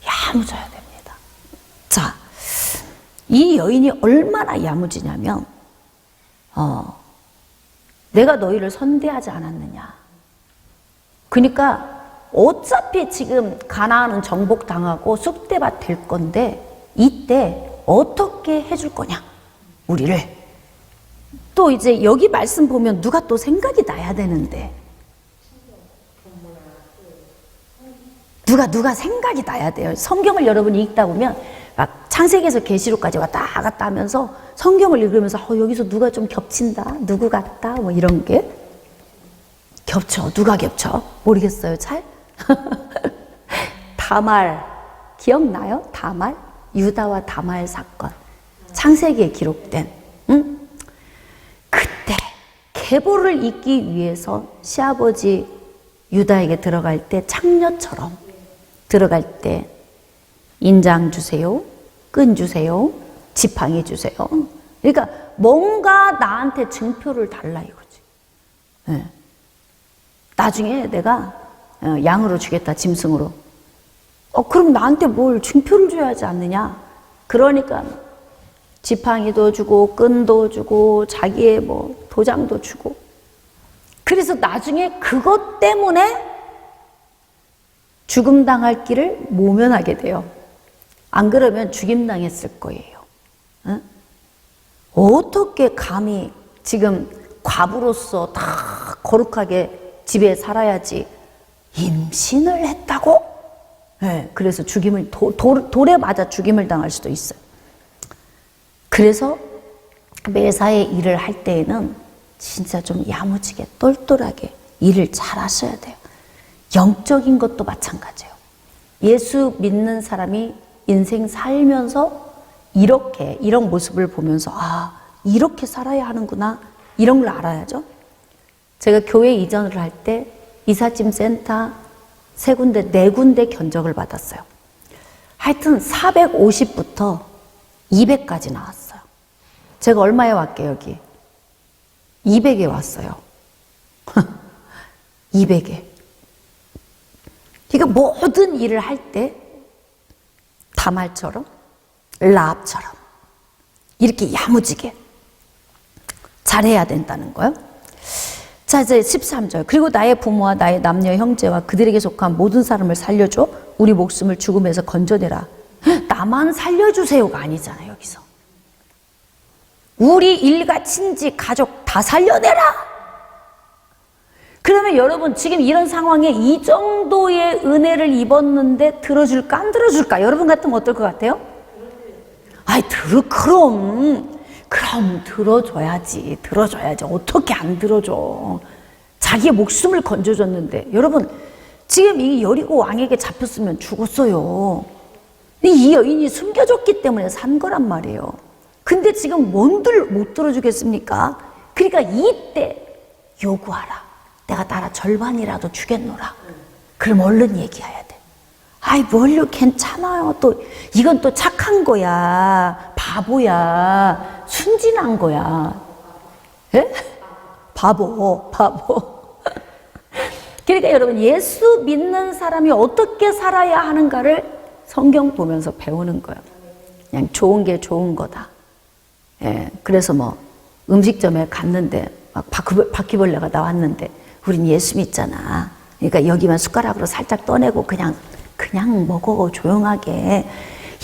야무져야 됩니다. 자, 이 여인이 얼마나 야무지냐면 내가 너희를 선대하지 않았느냐. 그러니까 어차피 지금 가나안은 정복당하고 쑥대밭 될 건데 이때 어떻게 해줄 거냐 우리를. 또 이제 여기 말씀 보면 누가 또 생각이 나야 되는데 누가 생각이 나야 돼요. 성경을 여러분이 읽다 보면 막 창세기에서 계시록까지 왔다 갔다 하면서 성경을 읽으면서 여기서 누가 좀 겹친다, 누구 같다 이런 게 겹쳐. 누가 겹쳐? 모르겠어요, 잘? 다말 기억나요? 다말? 유다와 다말 사건. 창세기에 기록된. 그때 계보를 잇기 위해서 시아버지 유다에게 들어갈 때 창녀처럼 들어갈 때 인장 주세요, 끈 주세요, 지팡이 주세요. 그러니까 뭔가 나한테 증표를 달라 이거지. 네. 나중에 내가 양으로 주겠다, 짐승으로. 그럼 나한테 뭘 증표를 줘야 하지 않느냐. 그러니까 지팡이도 주고 끈도 주고 자기의 도장도 주고. 그래서 나중에 그것 때문에 죽음 당할 길을 모면하게 돼요. 안 그러면 죽임 당했을 거예요. 응? 어떻게 감히 지금 과부로서 다 거룩하게 집에 살아야지 임신을 했다고? 네, 그래서 죽임을 돌에 맞아 죽임을 당할 수도 있어요. 그래서 매사에 일을 할 때에는 진짜 좀 야무지게 똘똘하게 일을 잘 하셔야 돼요. 영적인 것도 마찬가지예요. 예수 믿는 사람이 인생 살면서 이런 모습을 보면서 이렇게 살아야 하는구나 이런 걸 알아야죠. 제가 교회 이전을 할 때 이삿짐 센터 3군데, 4군데 견적을 받았어요. 하여튼 450부터 200까지 나왔어요. 제가 얼마에 왔게 여기? 200에 왔어요. 200에. 그러니까 모든 일을 할 때 다말처럼 라합처럼 이렇게 야무지게 잘해야 된다는 거예요. 자, 이제 13절. 그리고 나의 부모와 나의 남녀 형제와 그들에게 속한 모든 사람을 살려줘 우리 목숨을 죽음에서 건져내라. 나만 살려주세요가 아니잖아요. 여기서 우리 일가 친지 가족 다 살려내라. 그러면 여러분 지금 이런 상황에 이 정도의 은혜를 입었는데 들어줄까 안 들어줄까? 여러분 같으면 어떨 것 같아요? 아이 그럼 들어줘야지. 어떻게 안 들어줘? 자기의 목숨을 건져줬는데. 여러분 지금 이 여리고 왕에게 잡혔으면 죽었어요. 이 여인이 숨겨줬기 때문에 산 거란 말이에요. 근데 지금 뭔들 못 들어주겠습니까? 그러니까 이때 요구하라. 내가 나라 절반이라도 주겠노라. 그럼 얼른 얘기해야 돼. 아이 뭘요, 괜찮아요. 또 이건 또 착한 거야. 바보야. 순진한 거야. 예? 바보. 그러니까 여러분 예수 믿는 사람이 어떻게 살아야 하는가를 성경 보면서 배우는 거예요. 그냥 좋은 게 좋은 거다. 예, 그래서 뭐 음식점에 갔는데 막 바퀴벌레가 나왔는데 우린 예수 믿잖아. 그러니까 여기만 숟가락으로 살짝 떠내고 그냥 먹어 조용하게.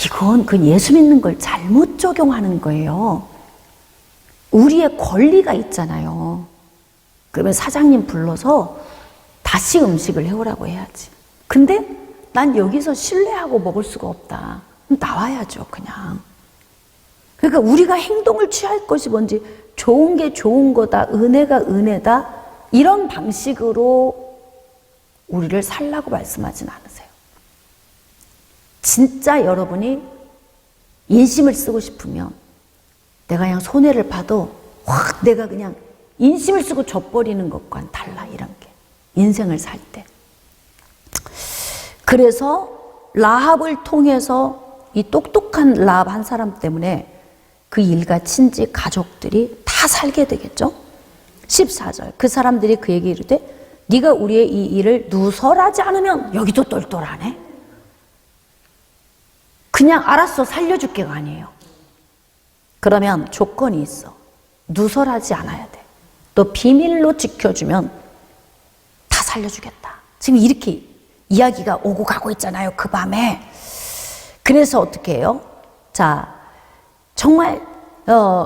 이건 그 예수 믿는 걸 잘못 적용하는 거예요. 우리의 권리가 있잖아요. 그러면 사장님 불러서 다시 음식을 해오라고 해야지. 근데 난 여기서 신뢰하고 먹을 수가 없다. 나와야죠, 그냥. 그러니까 우리가 행동을 취할 것이 뭔지, 좋은 게 좋은 거다, 은혜가 은혜다, 이런 방식으로 우리를 살라고 말씀하진 않으세요. 진짜 여러분이 인심을 쓰고 싶으면 내가 그냥 손해를 봐도 확 내가 그냥 인심을 쓰고 져버리는 것과는 달라, 이런 게. 인생을 살 때. 그래서 라합을 통해서 이 똑똑한 라합 한 사람 때문에 그 일가 친지 가족들이 다 살게 되겠죠. 14절. 그 사람들이 그에게 이르되 네가 우리의 이 일을 누설하지 않으면. 여기도 똘똘하네. 그냥 알았어 살려줄게가 아니에요. 그러면 조건이 있어. 누설하지 않아야 돼. 너 비밀로 지켜주면 다 살려주겠다. 지금 이렇게 이야기가 오고 가고 있잖아요, 그 밤에. 그래서 어떻게 해요? 자, 정말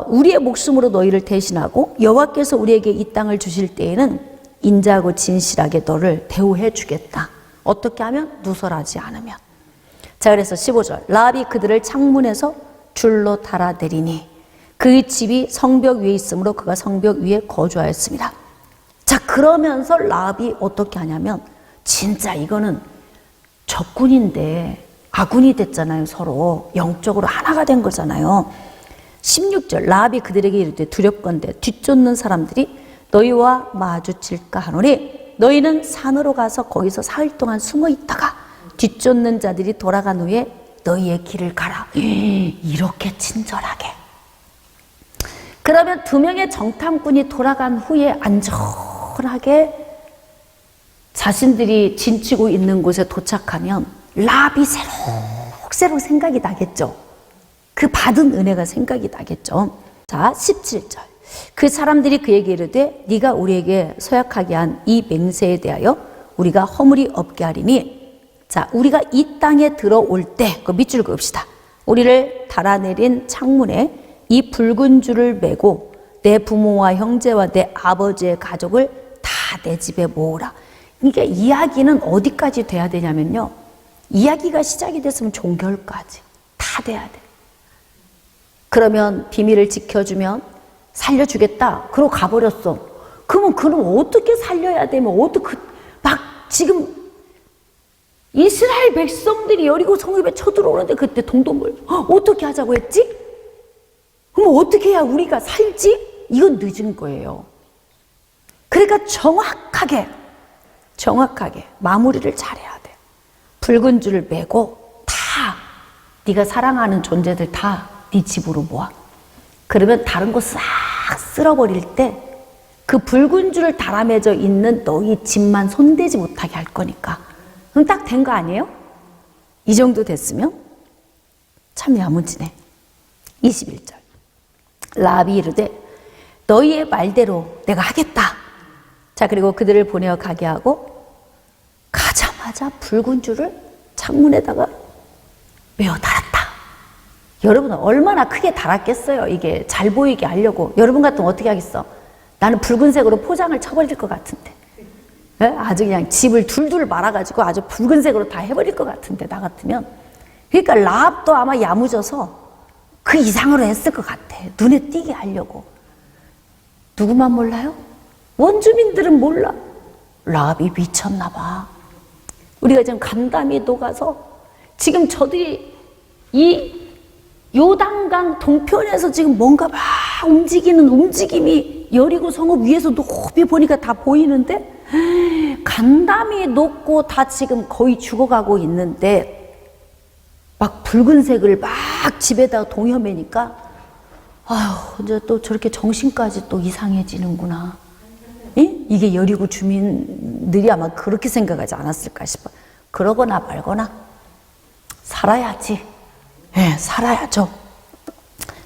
우리의 목숨으로 너희를 대신하고 여호와께서 우리에게 이 땅을 주실 때에는 인자하고 진실하게 너를 대우해 주겠다. 어떻게 하면? 누설하지 않으면. 자, 그래서 15절. 라합이 그들을 창문에서 줄로 달아내리니 그 집이 성벽 위에 있으므로 그가 성벽 위에 거주하였습니다. 자, 그러면서 라합이 어떻게 하냐면, 진짜 이거는 적군인데 아군이 됐잖아요. 서로 영적으로 하나가 된 거잖아요. 16절. 라합이 그들에게 이르되 두렵건대 뒤쫓는 사람들이 너희와 마주칠까 하노니 너희는 산으로 가서 거기서 사흘 동안 숨어 있다가 뒤쫓는 자들이 돌아간 후에 너희의 길을 가라. 이렇게 친절하게. 그러면 두 명의 정탐꾼이 돌아간 후에 안전하게 자신들이 진치고 있는 곳에 도착하면 라합이 새록새록 생각이 나겠죠. 그 받은 은혜가 생각이 나겠죠. 자, 17절. 그 사람들이 그에게 이르되 네가 우리에게 서약하게 한 이 맹세에 대하여 우리가 허물이 없게 하리니. 자, 우리가 이 땅에 들어올 때, 그 밑줄 그읍시다. 우리를 달아내린 창문에 이 붉은 줄을 매고 내 부모와 형제와 내 아버지의 가족을 다 내 집에 모으라. 그러니까 이야기는 어디까지 돼야 되냐면요, 이야기가 시작이 됐으면 종결까지 다 돼야 돼. 그러면 비밀을 지켜주면 살려주겠다. 그러고 가버렸어. 그럼 어떻게 살려야 되면 막 지금 이스라엘 백성들이 여리고 성읍에 쳐들어오는데 그때 동동을 어떻게 하자고 했지? 그럼 어떻게 해야 우리가 살지? 이건 늦은 거예요. 그러니까 정확하게 마무리를 잘해야 돼. 붉은 줄을 매고 다 네가 사랑하는 존재들 다 네 집으로 모아. 그러면 다른 거 싹 쓸어버릴 때 그 붉은 줄을 달아맺어 있는 너희 집만 손대지 못하게 할 거니까. 그럼 딱 된 거 아니에요? 이 정도 됐으면? 참 야무지네. 21절. 라합이 이르되 너희의 말대로 내가 하겠다. 자, 그리고 그들을 보내어 가게 하고 가자마자 붉은 줄을 창문에다가 메어 달았다. 여러분 얼마나 크게 달았겠어요. 이게 잘 보이게 하려고. 여러분 같으면 어떻게 하겠어? 나는 붉은색으로 포장을 쳐버릴 것 같은데. 네? 아주 그냥 집을 둘둘 말아가지고 아주 붉은색으로 다 해버릴 것 같은데, 나 같으면. 그러니까 라합도 아마 야무져서 그 이상으로 했을 것 같아. 눈에 띄게 하려고. 누구만 몰라요? 원주민들은 몰라. 라합이 미쳤나 봐. 우리가 지금 간담이 녹아서 지금 저들이 이 요단강 동편에서 지금 뭔가 막 움직이는 움직임이 여리고 성읍 위에서 높이 보니까 다 보이는데, 간담이 녹고 다 지금 거의 죽어가고 있는데 막 붉은색을 막 집에다가 동여매니까 아휴, 이제 또 저렇게 정신까지 또 이상해지는구나. 예? 이게 여리고 주민들이 아마 그렇게 생각하지 않았을까 싶어. 그러거나 말거나 살아야지. 예, 살아야죠.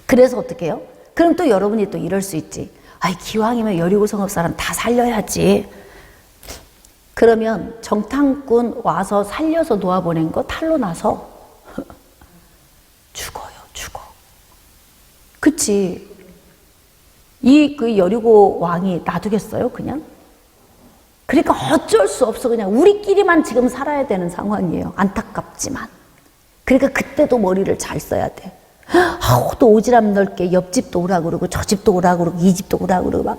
그래서 어떻게 해요? 그럼 또 여러분이 또 이럴 수 있지. 아이, 기왕이면 여리고 성읍 사람 다 살려야지. 그러면 정탐꾼 와서 살려서 놓아보낸 거 탈로 나서 죽어요, 죽어. 그치? 그 여리고 왕이 놔두겠어요, 그냥? 그러니까 어쩔 수 없어. 그냥 우리끼리만 지금 살아야 되는 상황이에요. 안타깝지만. 그러니까 그때도 머리를 잘 써야 돼. 또 오지랖 넓게 옆집도 오라고 그러고 저 집도 오라고 그러고 이 집도 오라고 그러고 막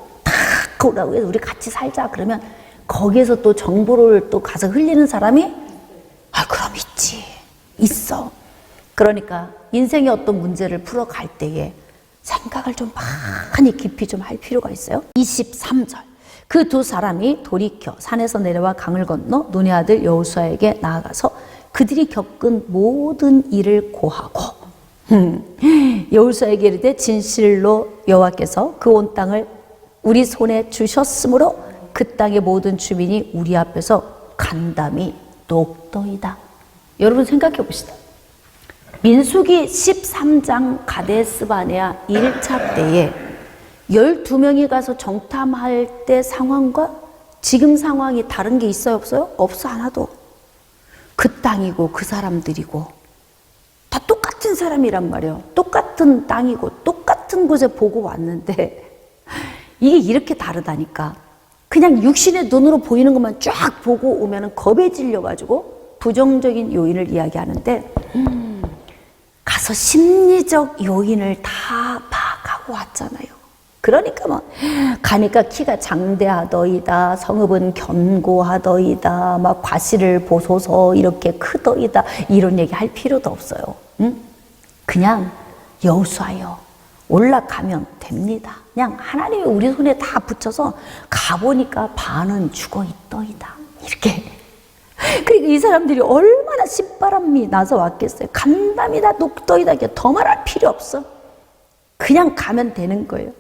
다 오라고 해서 우리 같이 살자. 그러면 거기에서 또 정보를 또 가서 흘리는 사람이 그럼 있지. 있어. 그러니까 인생의 어떤 문제를 풀어갈 때에 생각을 좀 많이 깊이 좀 할 필요가 있어요. 23절. 그 두 사람이 돌이켜 산에서 내려와 강을 건너 눈의 아들 여호수아에게 나아가서 그들이 겪은 모든 일을 고하고 여호수아에게 이르되 진실로 여호와께서 그 온 땅을 우리 손에 주셨으므로 그 땅의 모든 주민이 우리 앞에서 간담이 녹더이다. 여러분 생각해 봅시다. 민수기 13장 가데스바네아 1차 때에 12명이 가서 정탐할 때 상황과 지금 상황이 다른 게 있어요, 없어요? 없어, 하나도. 그 땅이고 그 사람들이고 다 똑같은 사람이란 말이에요. 똑같은 땅이고 똑같은 곳에 보고 왔는데 이게 이렇게 다르다니까. 그냥 육신의 눈으로 보이는 것만 쫙 보고 오면 겁에 질려가지고 부정적인 요인을 이야기하는데 가서 심리적 요인을 다 파악하고 왔잖아요. 그러니까 뭐 가니까 키가 장대하더이다, 성읍은 견고하더이다, 막 과실을 보소서 이렇게 크더이다, 이런 얘기 할 필요도 없어요. 그냥 여호수아여 올라가면 됩니다. 그냥 하나님이 우리 손에 다 붙여서 가보니까 반은 죽어 있더이다. 이렇게. 그러니까 이 사람들이 얼마나 신바람이 나서 왔겠어요. 간담이다 녹더이다. 더 말할 필요 없어. 그냥 가면 되는 거예요.